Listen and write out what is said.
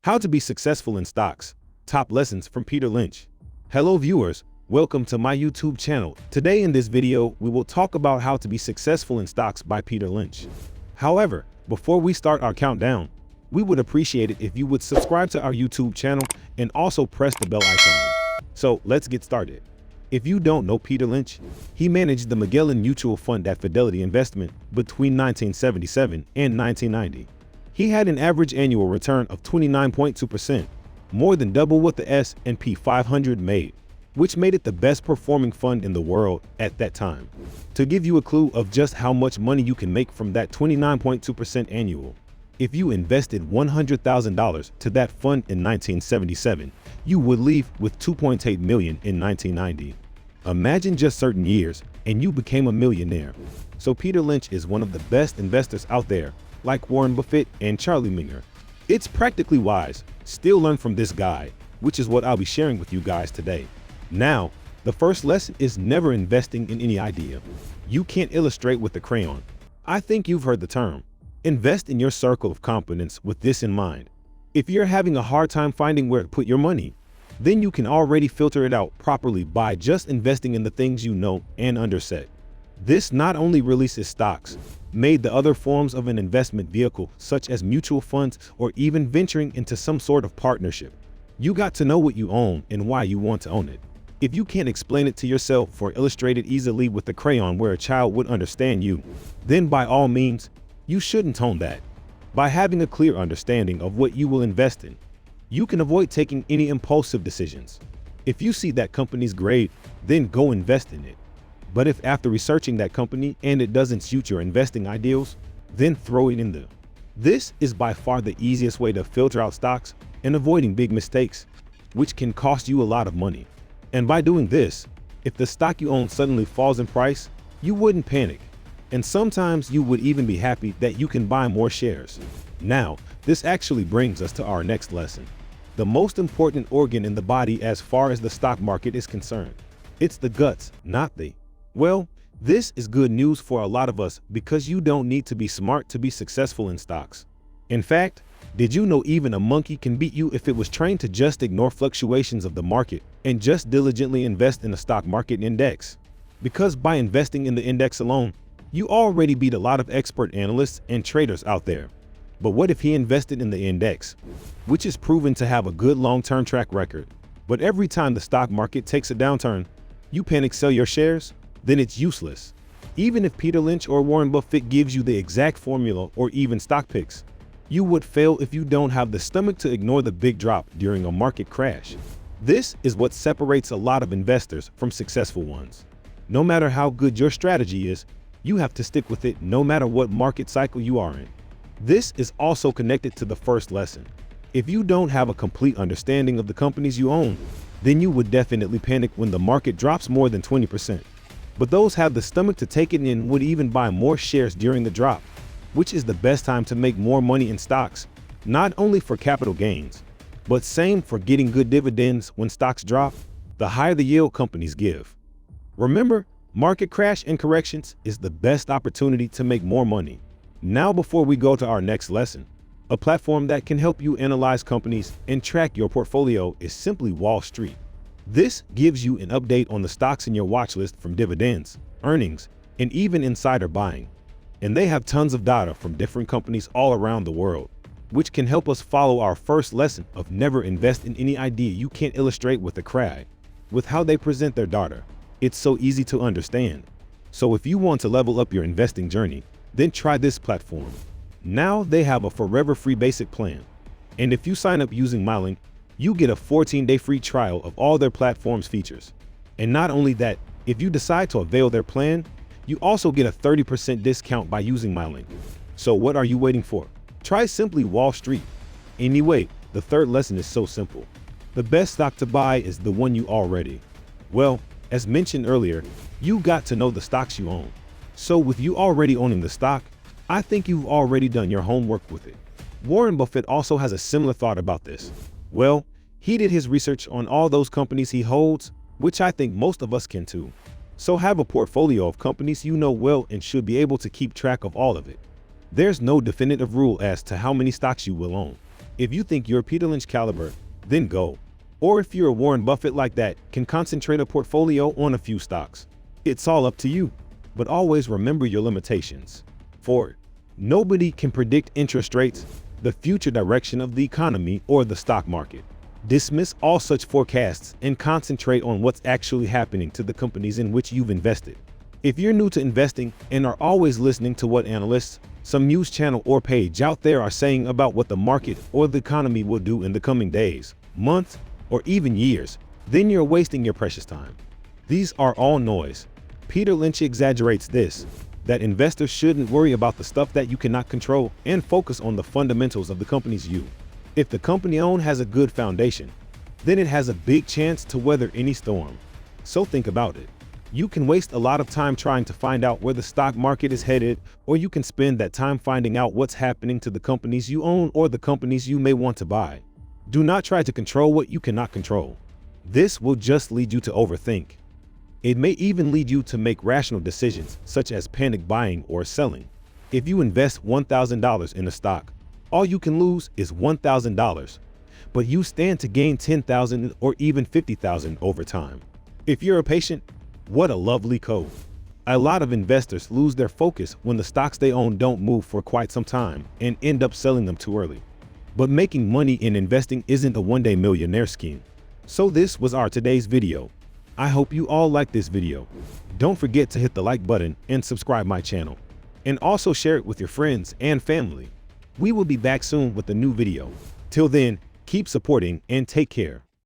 How to be successful in stocks. Top lessons from Peter Lynch. Hello viewers, welcome to my YouTube channel. Today in this video, we will talk about how to be successful in stocks by Peter Lynch. However, before we start our countdown, we would appreciate it if you would subscribe to our YouTube channel and also press the bell icon. So let's get started. If you don't know Peter Lynch, he managed the Magellan Mutual Fund at Fidelity Investment between 1977 and 1990. He had an average annual return of 29.2%, more than double what the S&P 500 made, which made it the best performing fund in the world at that time. To give you a clue of just how much money you can make from that 29.2% annual, if you invested $100,000 to that fund in 1977, you would leave with $2.8 million in 1990. Imagine just certain years and you became a millionaire. So Peter Lynch is one of the best investors out there, like Warren Buffett and Charlie Munger. It's practically wise. Still learn from this guy, which is what I'll be sharing with you guys today. Now, the first lesson is never investing in any idea. You can't illustrate with a crayon. I think you've heard the term. Invest in your circle of competence with this in mind. If you're having a hard time finding where to put your money, then you can already filter it out properly by just investing in the things you know and understand. This not only releases stocks, made the other forms of an investment vehicle such as mutual funds or even venturing into some sort of partnership. You got to know what you own and why you want to own it. If you can't explain it to yourself or illustrate it easily with a crayon where a child would understand you, then by all means, you shouldn't own that. By having a clear understanding of what you will invest in, you can avoid taking any impulsive decisions. If you see that company's great, then go invest in it. But if after researching that company and it doesn't suit your investing ideals, then throw it in there. This is by far the easiest way to filter out stocks and avoiding big mistakes, which can cost you a lot of money. And by doing this, if the stock you own suddenly falls in price, you wouldn't panic. And sometimes you would even be happy that you can buy more shares. Now, this actually brings us to our next lesson. The most important organ in the body as far as the stock market is concerned. It's the guts, not the. Well, this is good news for a lot of us because you don't need to be smart to be successful in stocks. In fact, did you know even a monkey can beat you if it was trained to just ignore fluctuations of the market and just diligently invest in the stock market index? Because by investing in the index alone, you already beat a lot of expert analysts and traders out there. But what if he invested in the index, which is proven to have a good long-term track record? But every time the stock market takes a downturn, you panic sell your shares? Then it's useless. Even if Peter Lynch or Warren Buffett gives you the exact formula or even stock picks, you would fail if you don't have the stomach to ignore the big drop during a market crash. This is what separates a lot of investors from successful ones. No matter how good your strategy is, you have to stick with it no matter what market cycle you are in. This is also connected to the first lesson. If you don't have a complete understanding of the companies you own, then you would definitely panic when the market drops more than 20%. But those have the stomach to take it in would even buy more shares during the drop, which is the best time to make more money in stocks, not only for capital gains, but same for getting good dividends when stocks drop, the higher the yield companies give. Remember, market crash and corrections is the best opportunity to make more money. Now before we go to our next lesson, a platform that can help you analyze companies and track your portfolio is simply Wall Street. This gives you an update on the stocks in your watch list from dividends, earnings, and even insider buying. And they have tons of data from different companies all around the world, which can help us follow our first lesson of never invest in any idea you can't illustrate with a crayon. With how they present their data, it's so easy to understand. So if you want to level up your investing journey, then try this platform. Now they have a forever free basic plan. And if you sign up using my link, you get a 14-day free trial of all their platform's features. And not only that, if you decide to avail their plan, you also get a 30% discount by using my link. So what are you waiting for? Try simply Wall Street. Anyway, the third lesson is so simple. The best stock to buy is the one you already. Well, as mentioned earlier, you got to know the stocks you own. So with you already owning the stock, I think you've already done your homework with it. Warren Buffett also has a similar thought about this. Well, he did his research on all those companies he holds, which I think most of us can too. So have a portfolio of companies you know well and should be able to keep track of all of it. There's no definitive rule as to how many stocks you will own. If you think you're Peter Lynch caliber, then go. Or if you're a Warren Buffett like that, can concentrate a portfolio on a few stocks. It's all up to you, but always remember your limitations. 4. Nobody can predict interest rates, the future direction of the economy, or the stock market. Dismiss all such forecasts and concentrate on what's actually happening to the companies in which you've invested. If you're new to investing and are always listening to what analysts, some news channel or page out there are saying about what the market or the economy will do in the coming days, months, or even years, then you're wasting your precious time. These are all noise. Peter Lynch exaggerates this, that investors shouldn't worry about the stuff that you cannot control and focus on the fundamentals of the companies you. If the company owned has a good foundation, then it has a big chance to weather any storm. So think about it. You can waste a lot of time trying to find out where the stock market is headed, or you can spend that time finding out what's happening to the companies you own or the companies you may want to buy. Do not try to control what you cannot control. This will just lead you to overthink. It may even lead you to make rational decisions, such as panic buying or selling. If you invest $1,000 in a stock, all you can lose is $1,000, but you stand to gain $10,000 or even $50,000 over time. If you're a patient, what a lovely code. A lot of investors lose their focus when the stocks they own don't move for quite some time and end up selling them too early. But making money in investing isn't a one-day millionaire scheme. So this was our today's video. I hope you all liked this video. Don't forget to hit the like button and subscribe my channel. And also share it with your friends and family. We will be back soon with a new video. Till then, keep supporting and take care.